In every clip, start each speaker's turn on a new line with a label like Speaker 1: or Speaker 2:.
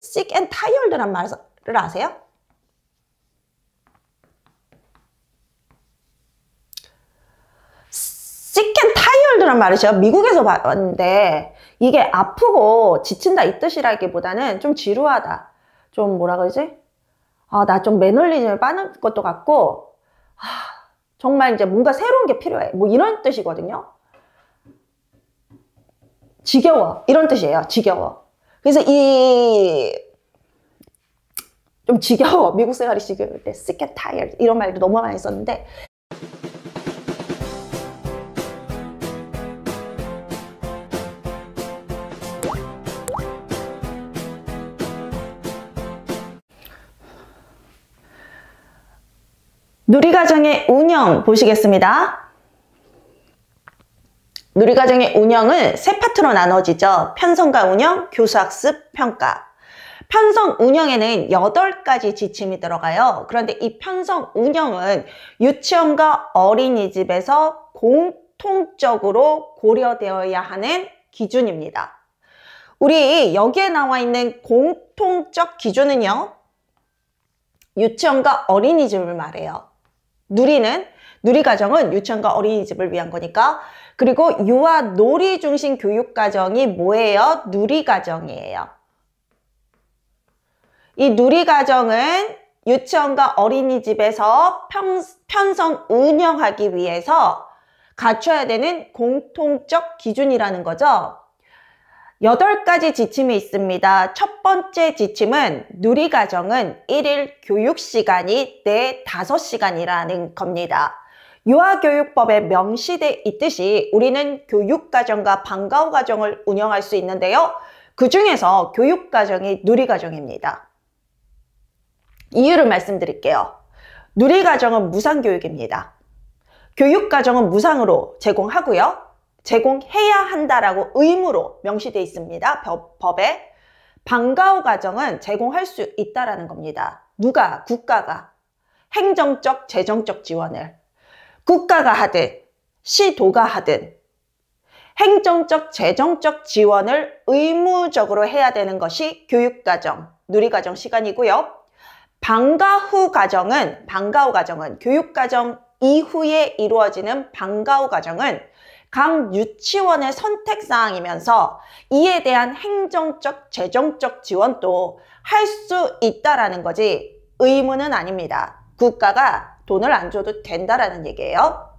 Speaker 1: sick and tired란 말을 아세요? sick and tired란 말을 제가 미국에서 봤는데 이게 아프고 지친다 이 뜻이라기보다는 좀 지루하다. 좀 뭐라 그러지? 나 좀 매너리즘을 빠는 것도 같고 정말 이제 뭔가 새로운 게 필요해. 뭐 이런 뜻이거든요. 지겨워. 이런 뜻이에요. 지겨워. 그래서 좀 지겨워. 미국 생활이 지겨울 때 sick and tired 이런 말도 너무 많이 썼는데 누리과정의 운영 보시겠습니다. 누리과정의 운영은 세 파트로 나눠지죠. 편성과 운영, 교수학습, 평가. 편성 운영에는 8가지 지침이 들어가요. 그런데 이 편성 운영은 유치원과 어린이집에서 공통적으로 고려되어야 하는 기준입니다. 우리 여기에 나와 있는 공통적 기준은요. 유치원과 어린이집을 말해요. 누리과정은 유치원과 어린이집을 위한 거니까. 그리고 유아 놀이 중심 교육과정이 뭐예요? 누리과정이에요. 이 누리과정은 유치원과 어린이집에서 편성 운영하기 위해서 갖춰야 되는 공통적 기준이라는 거죠. 8가지 지침이 있습니다. 첫 번째 지침은 누리과정은 1일 교육시간이 내 5시간이라는 겁니다. 유아교육법에 명시돼 있듯이 우리는 교육과정과 방과후 과정을 운영할 수 있는데요. 그 중에서 교육과정이 누리과정입니다. 이유를 말씀드릴게요. 누리과정은 무상교육입니다. 교육과정은 무상으로 제공하고요. 제공해야 한다라고 의무로 명시되어 있습니다. 법에. 방과후 과정은 제공할 수 있다라는 겁니다. 누가? 국가가. 행정적, 재정적 지원을. 국가가 하든 시도가 하든 행정적, 재정적 지원을 의무적으로 해야 되는 것이 교육과정, 누리과정 시간이고요. 방과후 과정은 교육과정 이후에 이루어지는 방과후 과정은 각 유치원의 선택사항이면서 이에 대한 행정적, 재정적 지원도 할 수 있다라는 거지 의무는 아닙니다. 국가가 돈을 안 줘도 된다라는 얘기예요.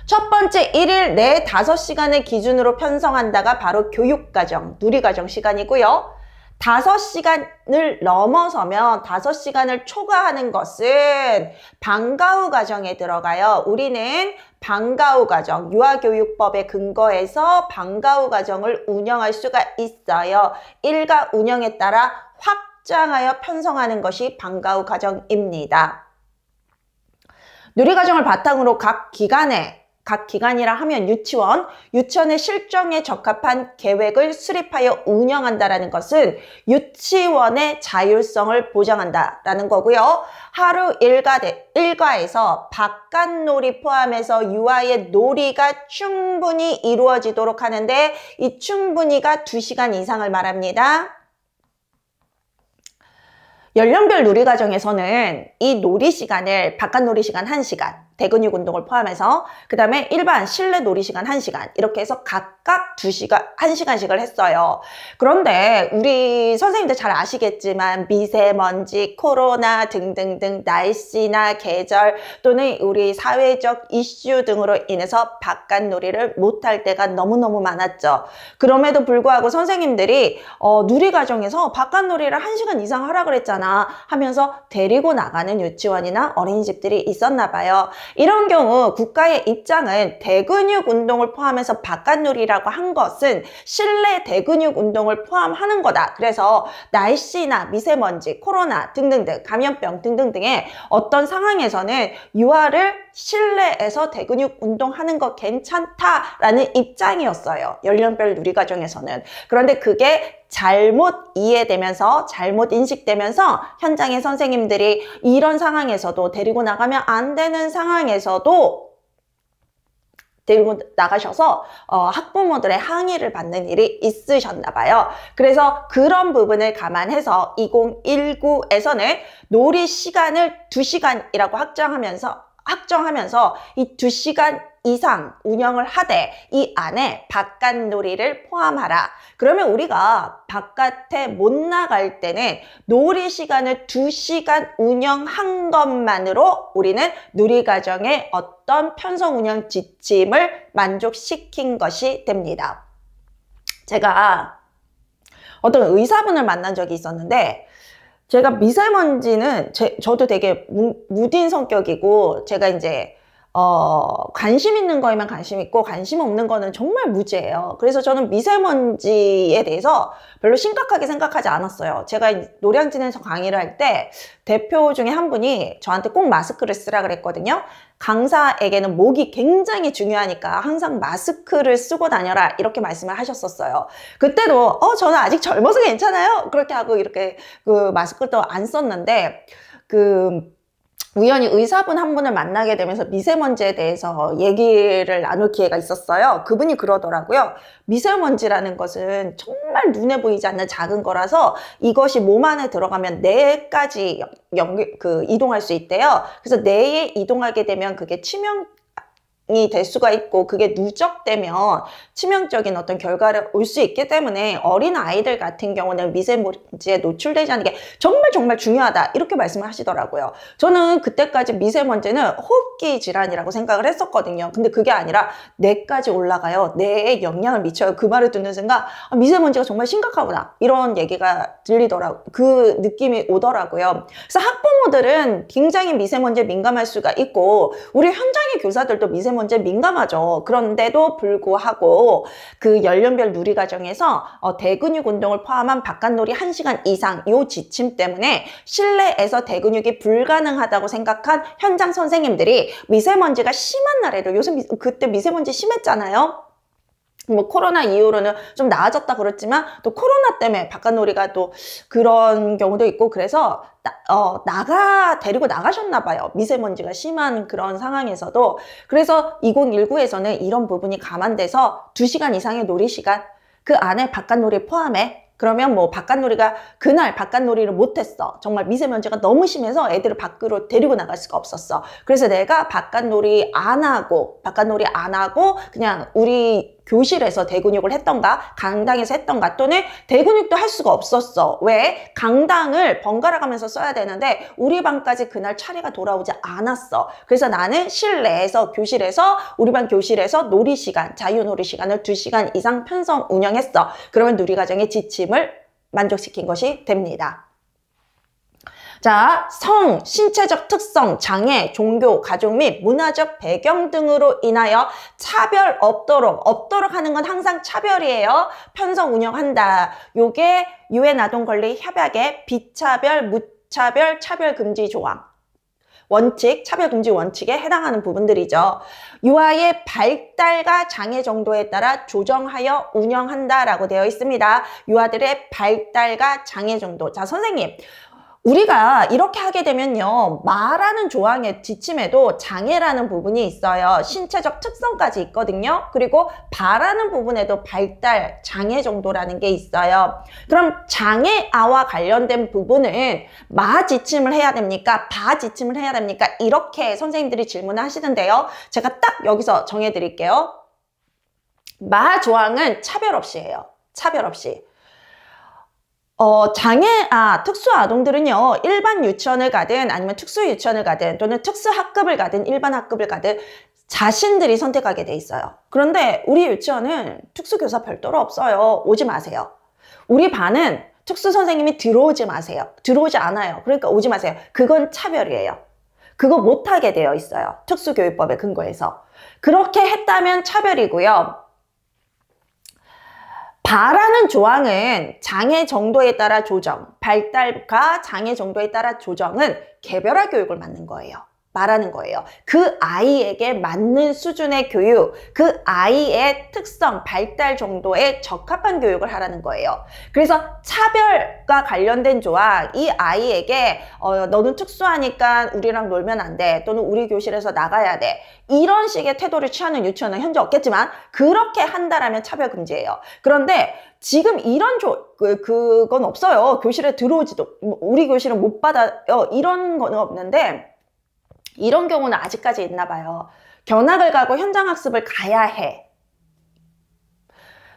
Speaker 1: 첫 번째 1일 내 5시간을 기준으로 편성한다가 바로 교육과정, 누리과정 시간이고요. 5시간을 넘어서면 5시간을 초과하는 것은 방과후 과정에 들어가요. 우리는 방과후 과정, 유아교육법에 근거해서 방과후 과정을 운영할 수가 있어요. 일가 운영에 따라 확장하여 편성하는 것이 방과후 과정입니다. 누리과정을 바탕으로 각 기관이라 하면 유치원의 실정에 적합한 계획을 수립하여 운영한다라는 것은 유치원의 자율성을 보장한다라는 거고요. 하루 일과에서 바깥놀이 포함해서 유아의 놀이가 충분히 이루어지도록 하는데 이 충분히가 2시간 이상을 말합니다. 연령별 누리과정에서는 이 놀이시간을 바깥놀이 시간 1시간, 대근육 운동을 포함해서 그 다음에 일반 실내 놀이 시간 1시간 이렇게 해서 각각 1시간씩을 했어요. 그런데 우리 선생님들 잘 아시겠지만 미세먼지, 코로나 등등등 날씨나 계절 또는 우리 사회적 이슈 등으로 인해서 바깥놀이를 못할 때가 너무너무 많았죠. 그럼에도 불구하고 선생님들이 누리과정에서 바깥놀이를 1시간 이상 하라 그랬잖아요. 하면서 데리고 나가는 유치원이나 어린이집들이 있었나 봐요. 이런 경우 국가의 입장은 대근육 운동을 포함해서 바깥놀이라고 한 것은 실내 대근육 운동을 포함하는 거다. 그래서 날씨나 미세먼지, 코로나 등등등 감염병 등등등의 어떤 상황에서는 유아를 실내에서 대근육 운동하는 거 괜찮다라는 입장이었어요. 연령별 누리과정에서는. 그런데 그게 잘못 이해되면서 잘못 인식되면서 현장의 선생님들이 이런 상황에서도 데리고 나가면 안 되는 상황에서도 데리고 나가셔서 학부모들의 항의를 받는 일이 있으셨나 봐요. 그래서 그런 부분을 감안해서 2019에서는 놀이 시간을 2시간이라고 확정하면서 이 2시간 이상 운영을 하되 이 안에 바깥놀이를 포함하라. 그러면 우리가 바깥에 못 나갈 때는 놀이 시간을 2시간 운영한 것만으로 우리는 누리과정의 어떤 편성 운영 지침을 만족시킨 것이 됩니다. 제가 어떤 의사분을 만난 적이 있었는데, 제가 미세먼지는 저도 되게 무딘 성격이고, 제가 이제 관심 있는 거에만 관심 있고 관심 없는 거는 정말 무지예요. 그래서 저는 미세먼지에 대해서 별로 심각하게 생각하지 않았어요. 제가 노량진에서 강의를 할 때 대표 중에 한 분이 저한테 꼭 마스크를 쓰라 그랬거든요. 강사에게는 목이 굉장히 중요하니까 항상 마스크를 쓰고 다녀라 이렇게 말씀을 하셨었어요. 그때도 저는 아직 젊어서 괜찮아요 그렇게 하고 이렇게 마스크도 안 썼는데, 우연히 의사분 한 분을 만나게 되면서 미세먼지에 대해서 얘기를 나눌 기회가 있었어요. 그분이 그러더라고요. 미세먼지라는 것은 정말 눈에 보이지 않는 작은 거라서 이것이 몸 안에 들어가면 뇌까지 이동할 수 있대요. 그래서 뇌에 이동하게 되면 그게 치명이 될 수가 있고, 그게 누적되면 치명적인 어떤 결과를 올 수 있기 때문에 어린 아이들 같은 경우는 미세먼지에 노출되지 않는 게 정말 중요하다 이렇게 말씀을 하시더라고요. 저는 그때까지 미세먼지는 호흡기 질환이라고 생각을 했었거든요. 근데 그게 아니라 뇌까지 올라가요. 뇌에 영향을 미쳐요. 그 말을 듣는 순간 미세먼지가 정말 심각하구나 이런 얘기가 들리더라고요. 그 느낌이 오더라고요. 그래서 학부모들은 굉장히 미세먼지에 민감할 수가 있고, 우리 현장의 교사들도 미세먼지에 민감하죠. 그런데도 불구하고 그 연령별 누리과정에서 대근육 운동을 포함한 바깥놀이 1시간 이상 이 지침 때문에 실내에서 대근육이 불가능하다고 생각한 현장 선생님들이 미세먼지가 심한 날에도, 요새 그때 미세먼지 심했잖아요. 뭐 코로나 이후로는 좀 나아졌다 그랬지만 또 코로나 때문에 바깥놀이가 또 그런 경우도 있고, 그래서 데리고 나가셨나 봐요. 미세먼지가 심한 그런 상황에서도. 그래서 2019에서는 이런 부분이 감안돼서 2시간 이상의 놀이 시간, 그 안에 바깥놀이 포함해. 그러면 뭐 그날 바깥놀이를 못했어. 정말 미세먼지가 너무 심해서 애들을 밖으로 데리고 나갈 수가 없었어. 그래서 내가 바깥놀이 안 하고 그냥 우리 교실에서 대근육을 했던가 강당에서 했던가, 또는 대근육도 할 수가 없었어. 왜? 강당을 번갈아 가면서 써야 되는데 우리 반까지 그날 차례가 돌아오지 않았어. 그래서 나는 실내에서 우리 반 교실에서 놀이 시간, 자유놀이 시간을 2시간 이상 편성 운영했어. 그러면 누리과정의 지침을 만족시킨 것이 됩니다. 자, 성, 신체적 특성, 장애, 종교, 가족 및 문화적 배경 등으로 인하여 차별 없도록 하는 건 항상 차별이에요. 편성 운영한다. 요게 유엔 아동권리 협약의 비차별, 무차별, 차별금지 조항. 원칙, 차별금지 원칙에 해당하는 부분들이죠. 유아의 발달과 장애 정도에 따라 조정하여 운영한다라고 되어 있습니다. 유아들의 발달과 장애 정도. 자, 선생님. 우리가 이렇게 하게 되면요, 말하는 조항의 지침에도 장애라는 부분이 있어요. 신체적 특성까지 있거든요. 그리고 바라는 부분에도 발달, 장애 정도라는 게 있어요. 그럼 장애아와 관련된 부분은 마 지침을 해야 됩니까? 바 지침을 해야 됩니까? 이렇게 선생님들이 질문을 하시는데요. 제가 딱 여기서 정해드릴게요. 마 조항은 차별 없이 해요. 차별 없이. 특수 아동들은요, 일반 유치원을 가든 아니면 특수 유치원을 가든 또는 특수 학급을 가든 일반 학급을 가든 자신들이 선택하게 돼 있어요. 그런데 우리 유치원은 특수 교사 별도로 없어요. 오지 마세요. 우리 반은 특수 선생님이 들어오지 마세요. 들어오지 않아요. 그러니까 오지 마세요. 그건 차별이에요. 그거 못하게 되어 있어요. 특수교육법에 근거해서. 그렇게 했다면 차별이고요. 바라는 조항은 장애 정도에 따라 조정, 발달과 장애 정도에 따라 조정은 개별화 교육을 맞는 거예요. 말하는 거예요. 그 아이에게 맞는 수준의 교육, 그 아이의 특성, 발달 정도에 적합한 교육을 하라는 거예요. 그래서 차별과 관련된 조항, 이 아이에게 너는 특수하니까 우리랑 놀면 안 돼, 또는 우리 교실에서 나가야 돼, 이런 식의 태도를 취하는 유치원은 현재 없겠지만 그렇게 한다라면 차별금지예요. 그런데 지금 이런 그건 없어요. 교실에 들어오지도, 우리 교실은 못 받아요, 이런 건 없는데, 이런 경우는 아직까지 있나 봐요. 견학을 가고 현장학습을 가야 해.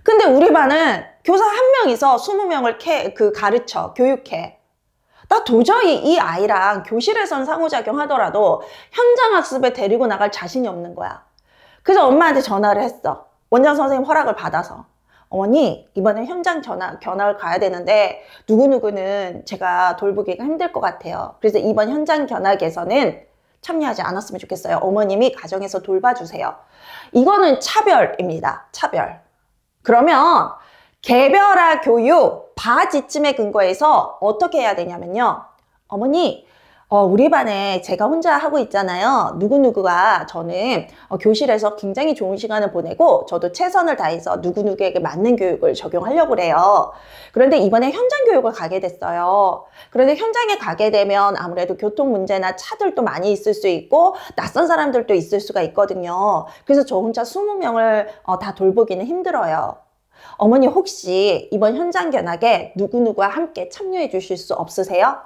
Speaker 1: 근데 우리 반은 교사 한 명이서 20명을 가르쳐, 교육해. 나 도저히 이 아이랑 교실에선 상호작용 하더라도 현장학습에 데리고 나갈 자신이 없는 거야. 그래서 엄마한테 전화를 했어. 원장 선생님 허락을 받아서. 어머니, 이번에 현장 견학을 가야 되는데 누구누구는 제가 돌보기가 힘들 것 같아요. 그래서 이번 현장 견학에서는 참여하지 않았으면 좋겠어요. 어머님이 가정에서 돌봐주세요. 이거는 차별입니다. 차별. 그러면 개별화 교육 바지침에 근거해서 어떻게 해야 되냐면요. 어머니, 우리 반에 제가 혼자 하고 있잖아요. 누구누구가 저는 교실에서 굉장히 좋은 시간을 보내고 저도 최선을 다해서 누구누구에게 맞는 교육을 적용하려고 그래요. 그런데 이번에 현장 교육을 가게 됐어요. 그런데 현장에 가게 되면 아무래도 교통 문제나 차들도 많이 있을 수 있고 낯선 사람들도 있을 수가 있거든요. 그래서 저 혼자 20명을 다 돌보기는 힘들어요. 어머니 혹시 이번 현장 견학에 누구누구와 함께 참여해 주실 수 없으세요?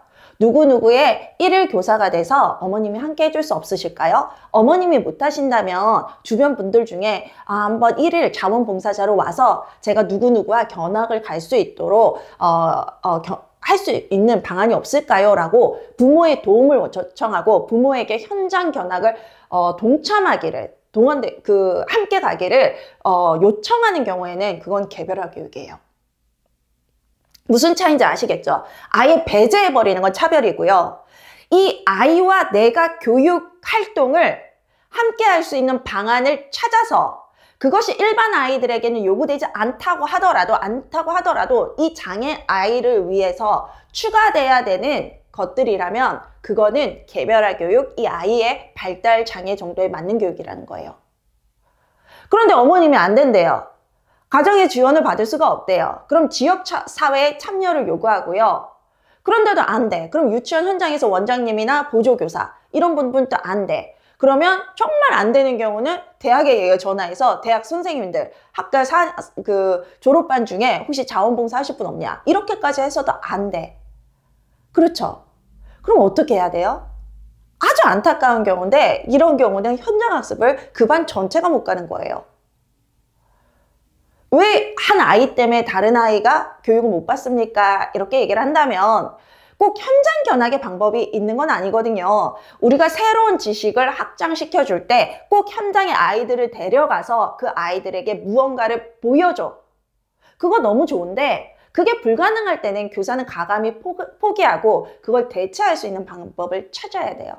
Speaker 1: 누구누구의 일일 교사가 돼서 어머님이 함께 해줄 수 없으실까요? 어머님이 못하신다면 주변 분들 중에 한번 일일 자원봉사자로 와서 제가 누구누구와 견학을 갈 수 있도록 할 수 있는 방안이 없을까요? 라고 부모의 도움을 요청하고 부모에게 현장 견학을 동참하기를 함께 가기를 요청하는 경우에는 그건 개별화 교육이에요. 무슨 차이인지 아시겠죠? 아예 배제해버리는 건 차별이고요. 이 아이와 내가 교육 활동을 함께 할 수 있는 방안을 찾아서 그것이 일반 아이들에게는 요구되지 않다고 하더라도 이 장애 아이를 위해서 추가돼야 되는 것들이라면 그거는 개별화 교육, 이 아이의 발달 장애 정도에 맞는 교육이라는 거예요. 그런데 어머님이 안 된대요. 가정의 지원을 받을 수가 없대요. 그럼 지역사회에 참여를 요구하고요. 그런데도 안 돼. 그럼 유치원 현장에서 원장님이나 보조교사 이런 분들도 안 돼. 그러면 정말 안 되는 경우는 대학에 전화해서 대학 선생님들 학과 졸업반 중에 혹시 자원봉사 하실 분 없냐? 이렇게까지 해서도 안 돼. 그렇죠? 그럼 어떻게 해야 돼요? 아주 안타까운 경우인데 이런 경우는 현장학습을 그 반 전체가 못 가는 거예요. 왜 한 아이 때문에 다른 아이가 교육을 못 받습니까? 이렇게 얘기를 한다면 꼭 현장 견학의 방법이 있는 건 아니거든요. 우리가 새로운 지식을 확장시켜 줄 때 꼭 현장에 아이들을 데려가서 그 아이들에게 무언가를 보여줘. 그거 너무 좋은데 그게 불가능할 때는 교사는 과감히 포기하고 그걸 대체할 수 있는 방법을 찾아야 돼요.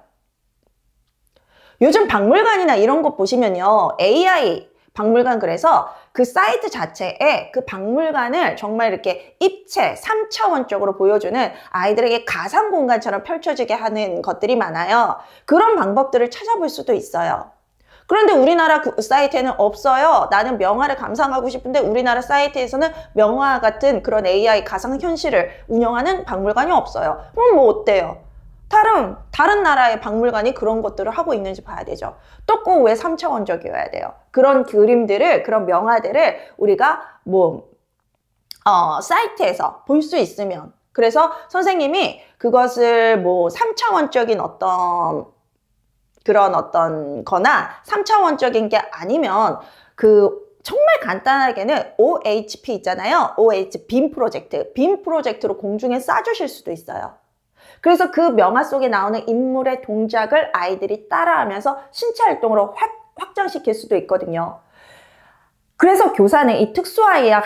Speaker 1: 요즘 박물관이나 이런 거 보시면요. AI 박물관, 그래서 그 사이트 자체에 그 박물관을 정말 이렇게 입체 3차원적으로 보여주는 아이들에게 가상 공간처럼 펼쳐지게 하는 것들이 많아요. 그런 방법들을 찾아볼 수도 있어요. 그런데 우리나라 그 사이트에는 없어요. 나는 명화를 감상하고 싶은데 우리나라 사이트에서는 명화 같은 그런 AI 가상현실을 운영하는 박물관이 없어요. 그럼 뭐 어때요? 다른 나라의 박물관이 그런 것들을 하고 있는지 봐야 되죠. 또 꼭 왜 3차원적이어야 돼요? 그런 그림들을, 그런 명화들을 우리가 사이트에서 볼 수 있으면. 그래서 선생님이 그것을 3차원적인 어떤 거나 3차원적인 게 아니면 정말 간단하게는 OHP 있잖아요. OH 빔 프로젝트로 공중에 쏴주실 수도 있어요. 그래서 그 명화 속에 나오는 인물의 동작을 아이들이 따라하면서 신체 활동으로 확장시킬 수도 있거든요. 그래서 교사는 이 특수아이가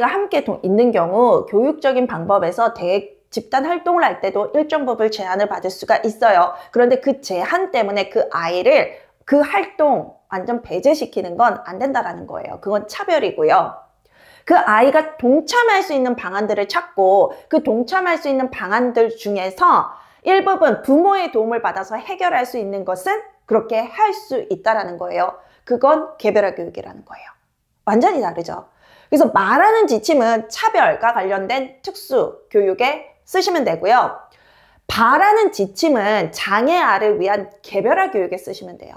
Speaker 1: 함께 있는 경우 교육적인 방법에서 집단 활동을 할 때도 일정 부분 제한을 받을 수가 있어요. 그런데 그 제한 때문에 그 아이를 그 활동 완전 배제시키는 건 안 된다라는 거예요. 그건 차별이고요. 그 아이가 동참할 수 있는 방안들을 찾고 그 동참할 수 있는 방안들 중에서 일부분 부모의 도움을 받아서 해결할 수 있는 것은 그렇게 할 수 있다라는 거예요. 그건 개별화 교육이라는 거예요. 완전히 다르죠. 그래서 말하는 지침은 차별과 관련된 특수 교육에 쓰시면 되고요. 바라는 지침은 장애아를 위한 개별화 교육에 쓰시면 돼요.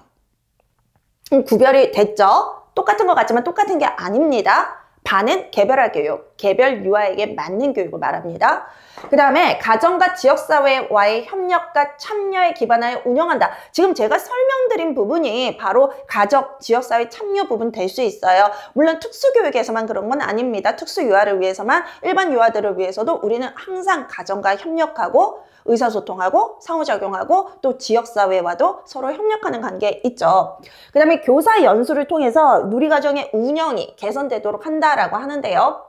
Speaker 1: 구별이 됐죠? 똑같은 것 같지만 똑같은 게 아닙니다. 바는 개별화 교육, 개별 유아에게 맞는 교육을 말합니다. 그 다음에 가정과 지역사회와의 협력과 참여에 기반하여 운영한다. 지금 제가 설명드린 부분이 바로 가족, 지역사회 참여 부분 될 수 있어요. 물론 특수교육에서만 그런 건 아닙니다. 특수유아를 위해서만, 일반 유아들을 위해서도 우리는 항상 가정과 협력하고 의사소통하고 상호작용하고 또 지역사회와도 서로 협력하는 관계 있죠. 그 다음에 교사 연수를 통해서 누리과정의 운영이 개선되도록 한다라고 하는데요.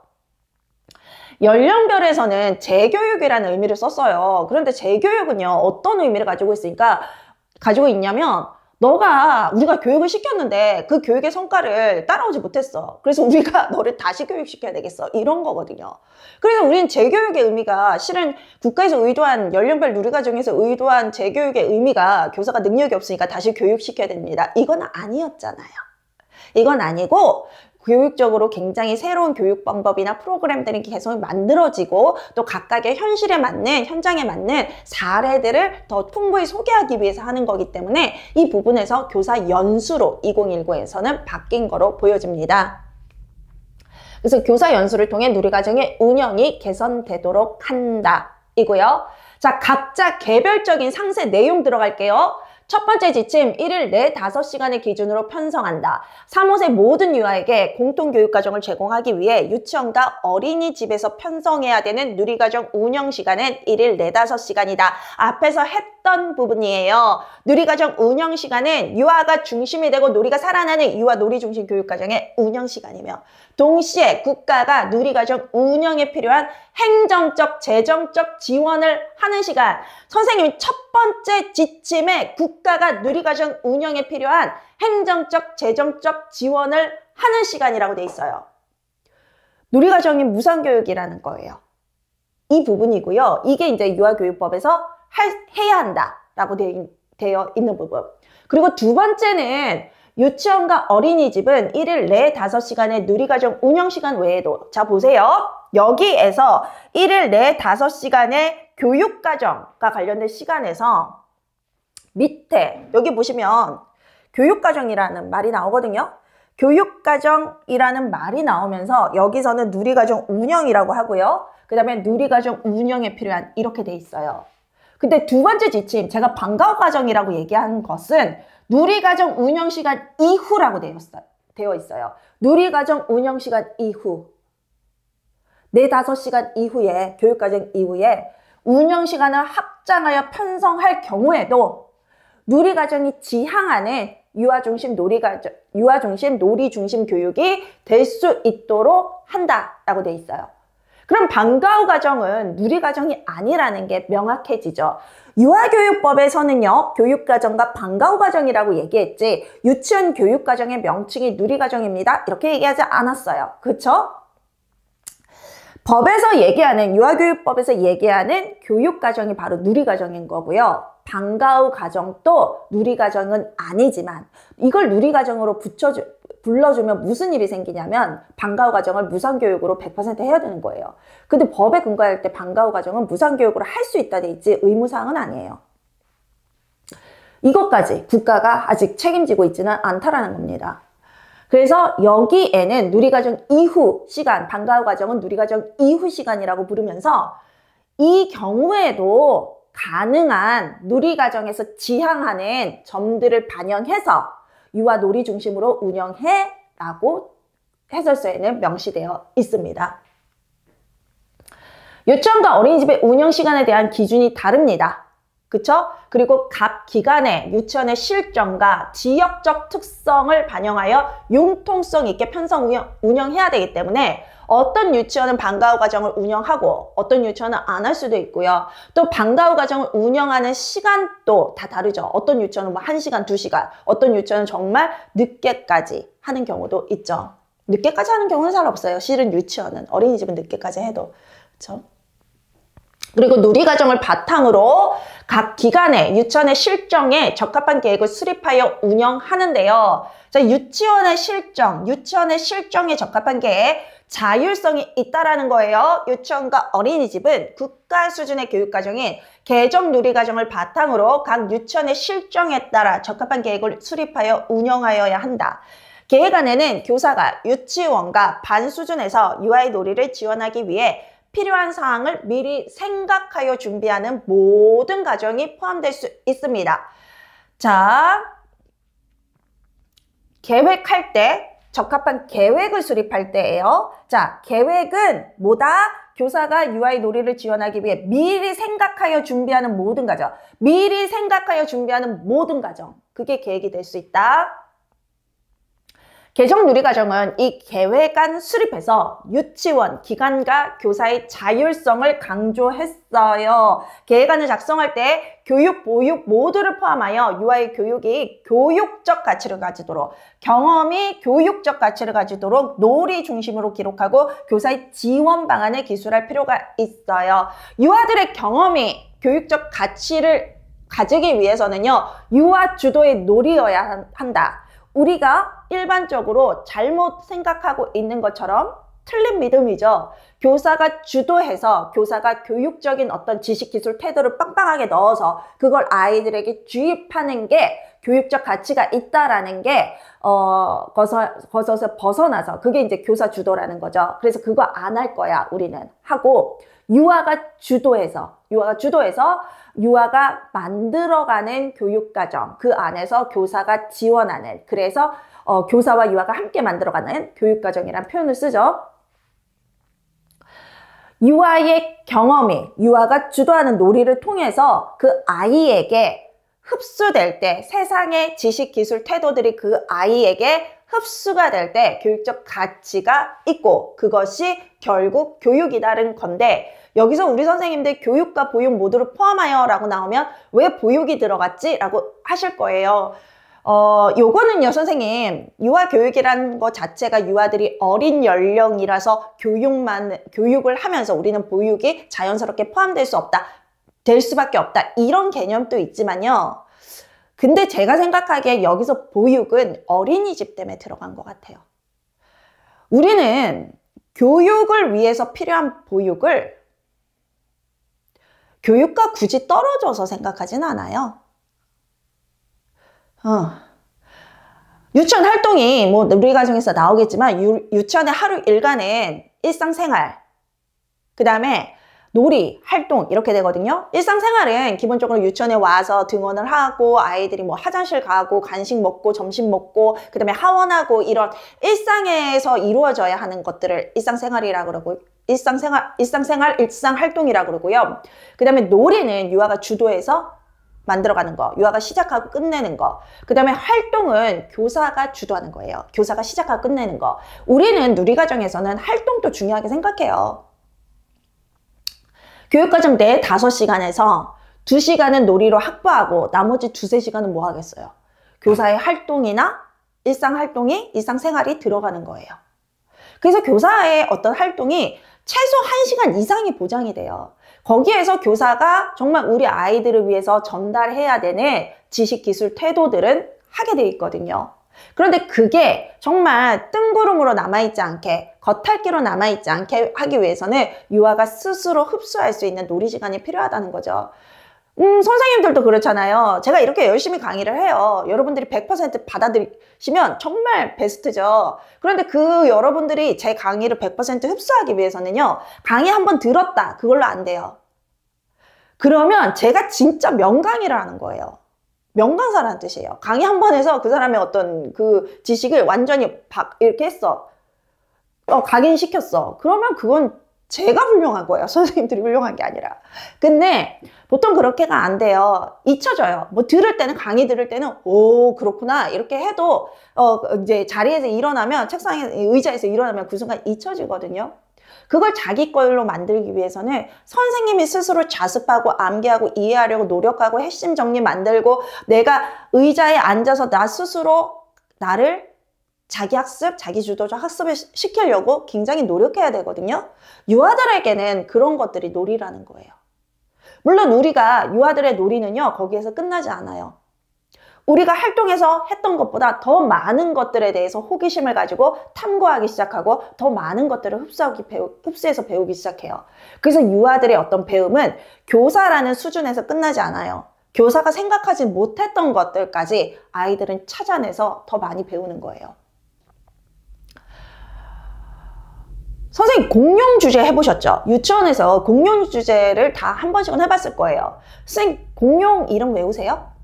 Speaker 1: 연령별에서는 재교육이라는 의미를 썼어요. 그런데 재교육은요, 어떤 의미를 가지고 있냐면 우리가 교육을 시켰는데 그 교육의 성과를 따라오지 못했어. 그래서 우리가 너를 다시 교육시켜야 되겠어. 이런 거거든요. 그래서 우리는 재교육의 의미가 실은 국가에서 의도한 연령별 누리과정에서 의도한 재교육의 의미가 교사가 능력이 없으니까 다시 교육시켜야 됩니다. 이건 아니었잖아요. 이건 아니고 교육적으로 굉장히 새로운 교육 방법이나 프로그램들이 계속 만들어지고 또 각각의 현실에 맞는, 현장에 맞는 사례들을 더 풍부히 소개하기 위해서 하는 거기 때문에 이 부분에서 교사 연수로 2019에서는 바뀐 거로 보여집니다. 그래서 교사 연수를 통해 누리과정의 운영이 개선되도록 한다 이고요. 자, 각자 개별적인 상세 내용 들어갈게요. 첫 번째 지침, 1일 4-5시간을 기준으로 편성한다. 3, 5세 모든 유아에게 공통교육과정을 제공하기 위해 유치원과 어린이집에서 편성해야 되는 누리과정 운영시간은 1일 4-5시간이다. 앞에서 했던 부분이에요. 누리과정 운영시간은 유아가 중심이 되고 놀이가 살아나는 유아 놀이중심 교육과정의 운영시간이며 동시에 국가가 누리과정 운영에 필요한 행정적, 재정적 지원을 하는 시간. 선생님이 첫 번째 지침에 국가가 누리과정 운영에 필요한 행정적, 재정적 지원을 하는 시간이라고 돼 있어요. 누리과정이 무상교육이라는 거예요. 이 부분이고요. 이게 이제 유아교육법에서 해야 한다라고 되어 있는 부분. 그리고 두 번째는 유치원과 어린이집은 1일 4-5시간의 누리과정 운영시간 외에도 자 보세요. 여기에서 1일 4-5시간의 교육과정과 관련된 시간에서 밑에 여기 보시면 교육과정이라는 말이 나오거든요. 교육과정이라는 말이 나오면서 여기서는 누리과정 운영이라고 하고요. 그 다음에 누리과정 운영에 필요한 이렇게 돼 있어요. 근데 두 번째 지침, 제가 방과후 과정이라고 얘기한 것은 누리과정 운영시간 이후라고 되어 있어요. 누리과정 운영시간 이후. 4-5시간 이후에, 교육과정 이후에 운영시간을 확장하여 편성할 경우에도 누리과정이 지향하는 유아중심 놀이중심 교육이 될 수 있도록 한다라고 되어 있어요. 그럼 방과후 과정은 누리과정이 아니라는 게 명확해지죠. 유아교육법에서는요, 교육과정과 방과후 과정이라고 얘기했지, 유치원 교육과정의 명칭이 누리과정입니다. 이렇게 얘기하지 않았어요. 그쵸? 법에서 얘기하는, 유아교육법에서 얘기하는 교육과정이 바로 누리과정인 거고요. 방과후 과정도 누리과정은 아니지만 이걸 누리과정으로 불러주면 무슨 일이 생기냐면 방과후 과정을 무상교육으로 100% 해야 되는 거예요. 근데 법에 근거할 때 방과후 과정은 무상교육으로 할 수 있다 돼 있지 의무사항은 아니에요. 이것까지 국가가 아직 책임지고 있지는 않다라는 겁니다. 그래서 여기에는 누리과정 이후 시간, 방과후 과정은 누리과정 이후 시간이라고 부르면서 이 경우에도 가능한 누리과정에서 지향하는 점들을 반영해서 유아 놀이 중심으로 운영해 라고 해설서에는 명시되어 있습니다. 유치원과 어린이집의 운영 시간에 대한 기준이 다릅니다. 그쵸? 그리고 각 기관의 유치원의 실정과 지역적 특성을 반영하여 융통성 있게 편성 운영해야 되기 때문에 어떤 유치원은 방과후 과정을 운영하고 어떤 유치원은 안 할 수도 있고요. 또 방과후 과정을 운영하는 시간도 다 다르죠. 어떤 유치원은 뭐 1시간, 2시간, 어떤 유치원은 정말 늦게까지 하는 경우도 있죠. 늦게까지 하는 경우는 잘 없어요. 실은 유치원은, 어린이집은 늦게까지 해도. 그렇죠? 그리고 누리과정을 바탕으로 각 기관의 유치원의 실정에 적합한 계획을 수립하여 운영하는데요. 자, 유치원의 실정에 적합한 계획, 자율성이 있다라는 거예요. 유치원과 어린이집은 국가 수준의 교육과정인 개정 누리과정을 바탕으로 각 유치원의 실정에 따라 적합한 계획을 수립하여 운영하여야 한다. 계획 안에는 교사가 유치원과 반 수준에서 유아의 놀이를 지원하기 위해 필요한 사항을 미리 생각하여 준비하는 모든 과정이 포함될 수 있습니다. 자, 계획할 때, 적합한 계획을 수립할 때예요. 자, 계획은 뭐다? 교사가 유아의 놀이를 지원하기 위해 미리 생각하여 준비하는 모든 과정. 미리 생각하여 준비하는 모든 과정. 그게 계획이 될 수 있다. 개정 누리과정은 이 계획안 수립에서 유치원, 기관과 교사의 자율성을 강조했어요. 계획안을 작성할 때 교육, 보육 모두를 포함하여 유아의 교육이 교육적 가치를 가지도록, 경험이 교육적 가치를 가지도록 놀이 중심으로 기록하고 교사의 지원 방안을 기술할 필요가 있어요. 유아들의 경험이 교육적 가치를 가지기 위해서는요, 유아 주도의 놀이여야 한다. 우리가 일반적으로 잘못 생각하고 있는 것처럼 틀린 믿음이죠. 교사가 주도해서 교사가 교육적인 어떤 지식, 기술, 태도를 빵빵하게 넣어서 그걸 아이들에게 주입하는 게 교육적 가치가 있다라는 게 거기서 벗어나서 그게 이제 교사 주도라는 거죠. 그래서 그거 안 할 거야 우리는 하고 유아가 주도해서 유아가 만들어가는 교육과정, 그 안에서 교사가 지원하는, 그래서 교사와 유아가 함께 만들어가는 교육과정이라는 표현을 쓰죠. 유아의 경험이 유아가 주도하는 놀이를 통해서 그 아이에게 흡수될 때, 세상의 지식, 기술, 태도들이 그 아이에게 흡수가 될 때 교육적 가치가 있고 그것이 결국 교육이다는 건데, 여기서 우리 선생님들 교육과 보육 모두를 포함하여 라고 나오면 왜 보육이 들어갔지? 라고 하실 거예요. 요거는요, 선생님, 유아 교육이라는 것 자체가 유아들이 어린 연령이라서 교육을 하면서 우리는 보육이 자연스럽게 포함될 수 없다, 될 수밖에 없다, 이런 개념도 있지만요. 근데 제가 생각하기에 여기서 보육은 어린이집 때문에 들어간 것 같아요. 우리는 교육을 위해서 필요한 보육을 교육과 굳이 떨어져서 생각하진 않아요. 유치원 활동이 뭐 우리 가정에서 나오겠지만 유치원의 하루 일과는 일상생활, 그 다음에 놀이, 활동 이렇게 되거든요. 일상생활은 기본적으로 유치원에 와서 등원을 하고 아이들이 뭐 화장실 가고 간식 먹고 점심 먹고 그 다음에 하원하고 이런 일상에서 이루어져야 하는 것들을 일상생활이라고 그러고 일상활동이라고 그러고요. 그 다음에 놀이는 유아가 주도해서 만들어가는 거, 유아가 시작하고 끝내는 거. 그 다음에 활동은 교사가 주도하는 거예요. 교사가 시작하고 끝내는 거. 우리는 누리과정에서는 활동도 중요하게 생각해요. 교육과정 내 5시간에서 2시간은 놀이로 확보하고 나머지 2-3시간은 뭐 하겠어요? 교사의 활동이나 일상활동이, 일상생활이 들어가는 거예요. 그래서 교사의 어떤 활동이 최소 1시간 이상이 보장이 돼요. 거기에서 교사가 정말 우리 아이들을 위해서 전달해야 되는 지식, 기술, 태도들은 하게 돼 있거든요. 그런데 그게 정말 뜬구름으로 남아있지 않게, 겉핥기로 남아있지 않게 하기 위해서는 유아가 스스로 흡수할 수 있는 놀이 시간이 필요하다는 거죠. 선생님들도 그렇잖아요. 제가 이렇게 열심히 강의를 해요. 여러분들이 100% 받아들이시면 정말 베스트죠. 그런데 그 여러분들이 제 강의를 100% 흡수하기 위해서는요, 강의 한번 들었다, 그걸로 안 돼요. 그러면 제가 진짜 명강의를 하는 거예요. 명강사라는 뜻이에요. 강의 한 번 해서 그 사람의 어떤 그 지식을 완전히 이렇게 했어. 각인시켰어. 그러면 그건 제가 훌륭한 거예요. 선생님들이 훌륭한 게 아니라. 근데 보통 그렇게가 안 돼요. 잊혀져요. 뭐 들을 때는, 강의 들을 때는 오 그렇구나 이렇게 해도 이제 자리에서 일어나면, 책상에 의자에서 일어나면 그 순간 잊혀지거든요. 그걸 자기 걸로 만들기 위해서는 선생님이 스스로 자습하고 암기하고 이해하려고 노력하고 핵심 정리 만들고, 내가 의자에 앉아서 나 스스로 나를 자기 학습, 자기 주도적 학습을 시키려고 굉장히 노력해야 되거든요. 유아들에게는 그런 것들이 놀이라는 거예요. 물론 우리가 유아들의 놀이는요, 거기에서 끝나지 않아요. 우리가 활동해서 했던 것보다 더 많은 것들에 대해서 호기심을 가지고 탐구하기 시작하고 더 많은 것들을 흡수해서 배우기 시작해요. 그래서 유아들의 어떤 배움은 교사라는 수준에서 끝나지 않아요. 교사가 생각하지 못했던 것들까지 아이들은 찾아내서 더 많이 배우는 거예요. 선생님, 공룡 주제 해보셨죠? 유치원에서 공룡 주제를 다 한 번씩은 해봤을 거예요. 선생님, 공룡 이름 외우세요?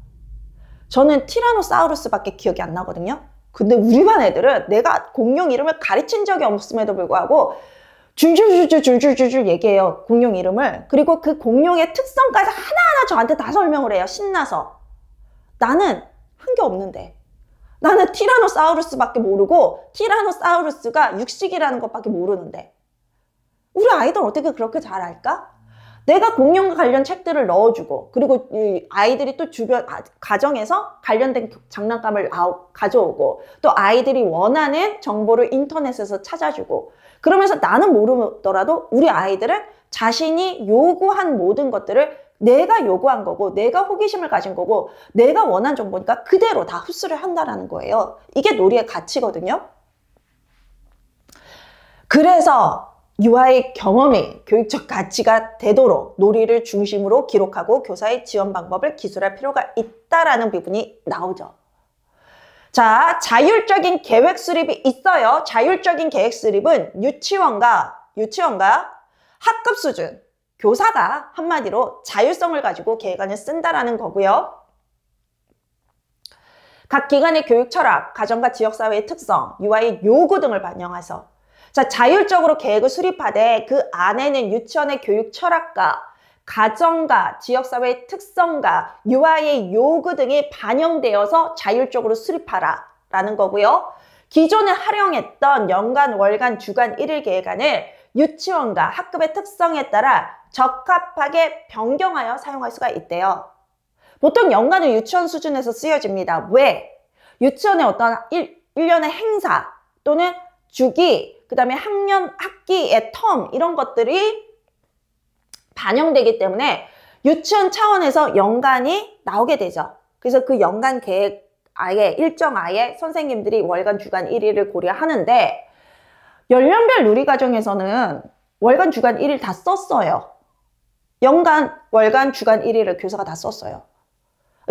Speaker 1: 저는 티라노사우루스밖에 기억이 안 나거든요. 근데 우리 반 애들은 내가 공룡 이름을 가르친 적이 없음에도 불구하고 줄줄줄줄 얘기해요. 공룡 이름을. 그리고 그 공룡의 특성까지 하나하나 저한테 다 설명을 해요. 신나서. 나는 한 게 없는데. 나는 티라노사우루스밖에 모르고 티라노사우루스가 육식이라는 것밖에 모르는데. 우리 아이들 어떻게 그렇게 잘 알까? 내가 공룡과 관련 책들을 넣어주고, 그리고 이 아이들이 또 주변 가정에서 관련된 장난감을 가져오고, 또 아이들이 원하는 정보를 인터넷에서 찾아주고, 그러면서 나는 모르더라도 우리 아이들은 자신이 요구한 모든 것들을 내가 요구한 거고, 내가 호기심을 가진 거고, 내가 원한 정보니까 그대로 다 흡수를 한다는 거예요. 이게 놀이의 가치거든요. 그래서 유아의 경험이 교육적 가치가 되도록 놀이를 중심으로 기록하고 교사의 지원 방법을 기술할 필요가 있다라는 부분이 나오죠. 자, 자율적인 계획 수립이 있어요. 자율적인 계획 수립은 유치원과 학급 수준, 교사가 한마디로 자율성을 가지고 계획안을 쓴다라는 거고요. 각 기관의 교육 철학, 가정과 지역사회의 특성, 유아의 요구 등을 반영해서 자, 자율적으로 계획을 수립하되 그 안에는 유치원의 교육 철학과 가정과 지역사회의 특성과 유아의 요구 등이 반영되어서 자율적으로 수립하라 라는 거고요. 기존에 활용했던 연간, 월간, 주간, 일일 계획안을 유치원과 학급의 특성에 따라 적합하게 변경하여 사용할 수가 있대요. 보통 연간은 유치원 수준에서 쓰여집니다. 왜? 유치원의 어떤 일련의 행사 또는 주기, 그 다음에 학기의 텀 이런 것들이 반영되기 때문에 유치원 차원에서 연간이 나오게 되죠. 그래서 그 연간 계획 일정 아예 선생님들이 월간, 주간, 일일을 고려하는데 연령별 누리과정에서는 월간, 주간, 일일 다 썼어요. 연간, 월간, 주간, 일일을 교사가 다 썼어요.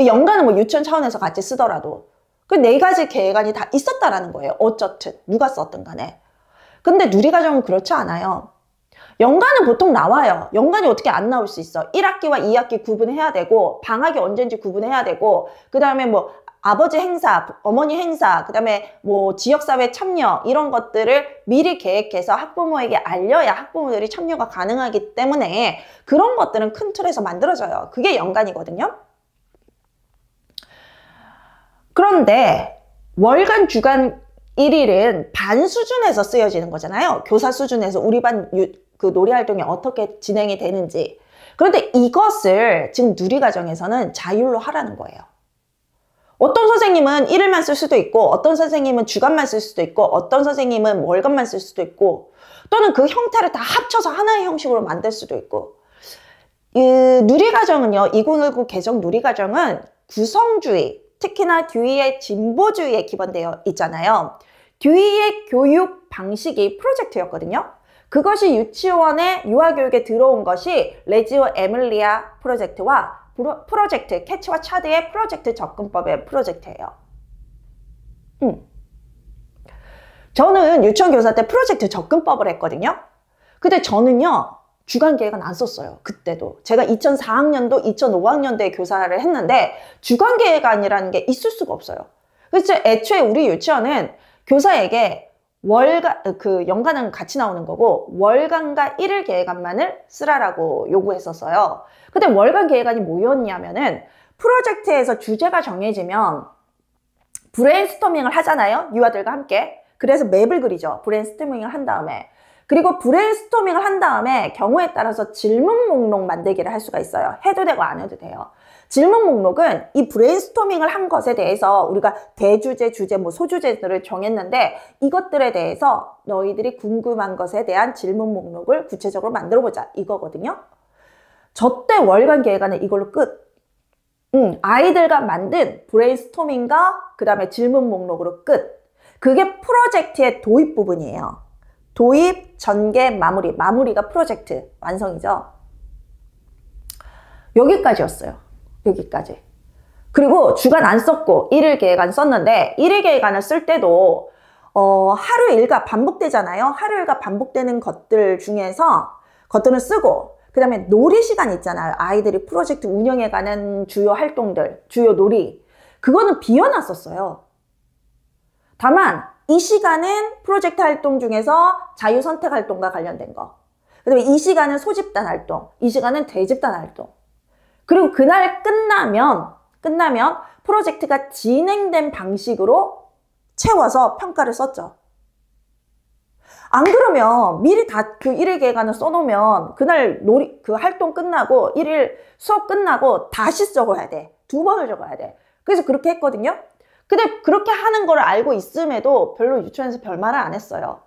Speaker 1: 연간은 뭐 유치원 차원에서 같이 쓰더라도 그 네 가지 계획안이 다 있었다라는 거예요. 어쨌든 누가 썼든 간에. 근데 누리과정은 그렇지 않아요. 연간은 보통 나와요. 연간이 어떻게 안 나올 수 있어. 1학기와 2학기 구분해야 되고 방학이 언제인지 구분해야 되고 그 다음에 뭐 아버지 행사, 어머니 행사, 그 다음에 뭐 지역사회 참여 이런 것들을 미리 계획해서 학부모에게 알려야 학부모들이 참여가 가능하기 때문에 그런 것들은 큰 틀에서 만들어져요. 그게 연간이거든요. 그런데 월간, 주간, 일일은 반 수준에서 쓰여지는 거잖아요. 교사 수준에서 우리 반 그 놀이 활동이 어떻게 진행이 되는지. 그런데 이것을 지금 누리과정에서는 자율로 하라는 거예요. 어떤 선생님은 일일만 쓸 수도 있고 어떤 선생님은 주간만 쓸 수도 있고 어떤 선생님은 월간만 쓸 수도 있고 또는 그 형태를 다 합쳐서 하나의 형식으로 만들 수도 있고 누리과정은요. 2019 개정 누리과정은 구성주의 특히나 듀이의 진보주의에 기반되어 있잖아요. 듀이의 교육 방식이 프로젝트였거든요. 그것이 유치원의 유아교육에 들어온 것이 레지오 에밀리아 프로젝트와 프로젝트 캐치와 차드의 프로젝트 접근법의 프로젝트예요. 저는 유치원 교사 때 프로젝트 접근법을 했거든요. 근데 저는요. 주간 계획은 안 썼어요. 그때도. 제가 2004학년도, 2005학년도에 교사를 했는데 주간 계획안이라는 게 있을 수가 없어요. 그래서 애초에 우리 유치원은 교사에게 연간은 같이 나오는 거고 월간과 일일 계획안만을 쓰라라고 요구했었어요. 근데 월간 계획안이 뭐였냐면은 프로젝트에서 주제가 정해지면 브레인스토밍을 하잖아요. 유아들과 함께. 그래서 맵을 그리죠. 브레인스토밍을 한 다음에. 그리고 브레인스토밍을 한 다음에 경우에 따라서 질문 목록 만들기를 할 수가 있어요. 해도 되고 안 해도 돼요. 질문 목록은 이 브레인스토밍을 한 것에 대해서 우리가 대주제, 주제, 뭐 소주제들을 정했는데 이것들에 대해서 너희들이 궁금한 것에 대한 질문 목록을 구체적으로 만들어 보자 이거거든요. 저 때 월간 계획안은 이걸로 끝. 아이들과 만든 브레인스토밍과 그 다음에 질문 목록으로 끝. 그게 프로젝트의 도입 부분이에요. 도입, 전개, 마무리. 마무리가 프로젝트 완성이죠. 여기까지였어요. 여기까지. 그리고 주간 안 썼고 일일 계획안 썼는데 일일 계획안을 쓸 때도 하루 일과 반복되잖아요. 하루 일과 반복되는 것들 중에서 것들은 쓰고 그 다음에 놀이 시간 있잖아요. 아이들이 프로젝트 운영에 관한 주요 활동들, 주요 놀이. 그거는 비워놨었어요. 다만 이 시간은 프로젝트 활동 중에서 자유선택 활동과 관련된 거. 그 다음에 이 시간은 소집단 활동, 이 시간은 대집단 활동. 그리고 그날 끝나면 프로젝트가 진행된 방식으로 채워서 평가를 썼죠. 안 그러면 미리 다 그 일일 계획안을 써놓으면 그날 그 활동 끝나고 일일 수업 끝나고 다시 적어야 돼. 2번을 적어야 돼. 그래서 그렇게 했거든요. 근데 그렇게 하는 걸 알고 있음에도 별로 유치원에서 별말을 안 했어요.